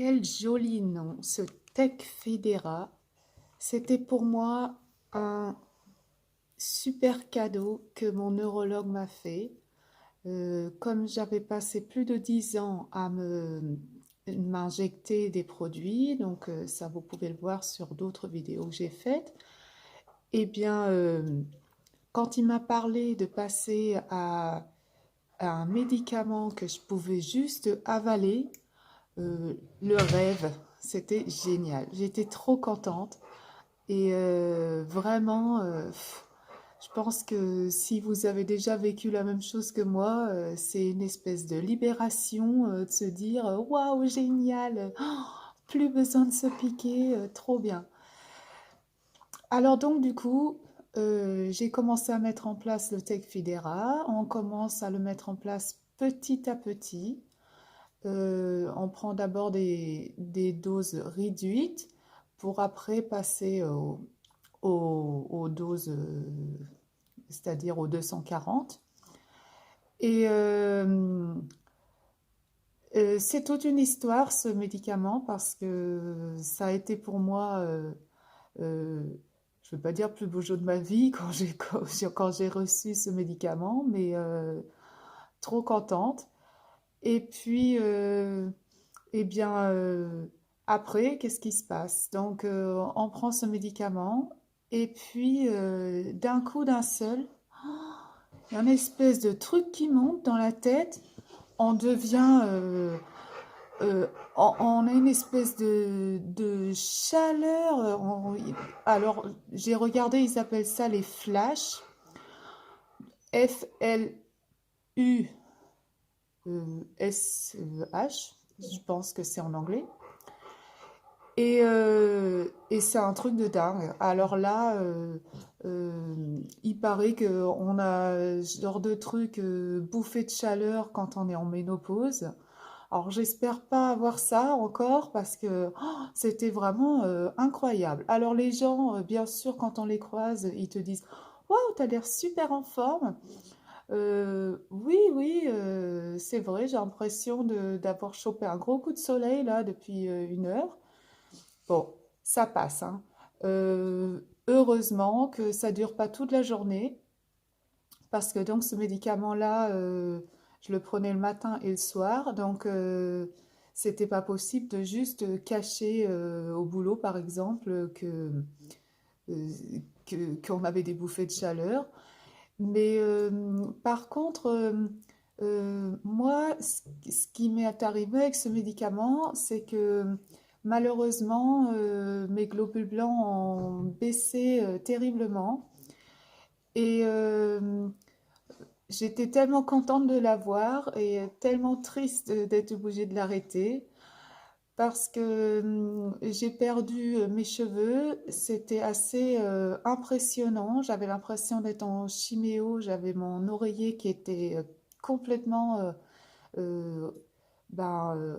Quel joli nom, ce Tecfidera. C'était pour moi un super cadeau que mon neurologue m'a fait. Comme j'avais passé plus de 10 ans à m'injecter des produits, donc ça vous pouvez le voir sur d'autres vidéos que j'ai faites, eh bien, quand il m'a parlé de passer à un médicament que je pouvais juste avaler, le rêve, c'était génial. J'étais trop contente et vraiment, je pense que si vous avez déjà vécu la même chose que moi, c'est une espèce de libération de se dire waouh, génial, oh, plus besoin de se piquer, trop bien. Alors donc du coup, j'ai commencé à mettre en place le Tecfidera. On commence à le mettre en place petit à petit. On prend d'abord des doses réduites pour après passer aux doses, c'est-à-dire aux 240. Et c'est toute une histoire ce médicament parce que ça a été pour moi, euh, je ne veux pas dire le plus beau jour de ma vie quand j'ai reçu ce médicament, mais trop contente. Et puis, eh bien, après, qu'est-ce qui se passe? Donc, on prend ce médicament et puis, d'un coup, d'un seul, il y a une espèce de truc qui monte dans la tête. On devient, on a une espèce de chaleur. Alors, j'ai regardé, ils appellent ça les flashs. Flush. Je pense que c'est en anglais. Et c'est un truc de dingue. Alors là, il paraît qu'on a ce genre de truc bouffé de chaleur quand on est en ménopause. Alors j'espère pas avoir ça encore parce que oh, c'était vraiment incroyable. Alors les gens, bien sûr, quand on les croise, ils te disent waouh, t'as l'air super en forme. Oui, oui, c'est vrai, j'ai l'impression d'avoir chopé un gros coup de soleil là depuis 1 heure. Bon, ça passe, hein. Heureusement que ça dure pas toute la journée, parce que donc ce médicament-là, je le prenais le matin et le soir, donc c'était pas possible de juste cacher au boulot, par exemple, euh, qu'on avait des bouffées de chaleur. Mais par contre, moi, ce qui m'est arrivé avec ce médicament, c'est que malheureusement, mes globules blancs ont baissé terriblement. Et j'étais tellement contente de l'avoir et tellement triste d'être obligée de l'arrêter parce que j'ai perdu mes cheveux. C'était assez impressionnant. J'avais l'impression d'être en chiméo. J'avais mon oreiller qui était complètement euh, ben,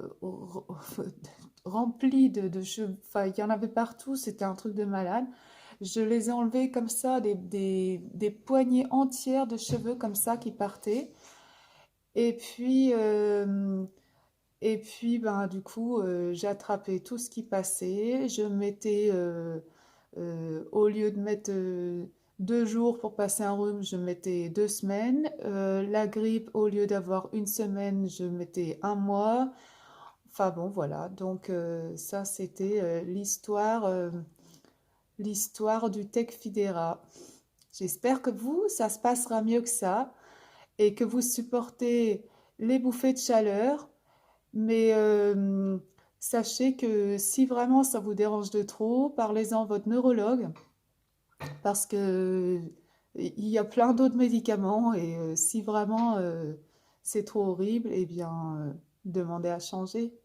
rempli de cheveux. Enfin, il y en avait partout. C'était un truc de malade. Je les ai enlevés comme ça, des poignées entières de cheveux comme ça qui partaient. Et puis, ben, du coup, j'attrapais tout ce qui passait. Je mettais, au lieu de mettre 2 jours pour passer un rhume, je mettais 2 semaines. La grippe, au lieu d'avoir 1 semaine, je mettais un mois. Enfin bon, voilà. Donc ça, c'était l'histoire du Tecfidera. J'espère que vous, ça se passera mieux que ça et que vous supportez les bouffées de chaleur. Mais sachez que si vraiment ça vous dérange de trop, parlez-en à votre neurologue parce que il y a plein d'autres médicaments et si vraiment c'est trop horrible, eh bien demandez à changer.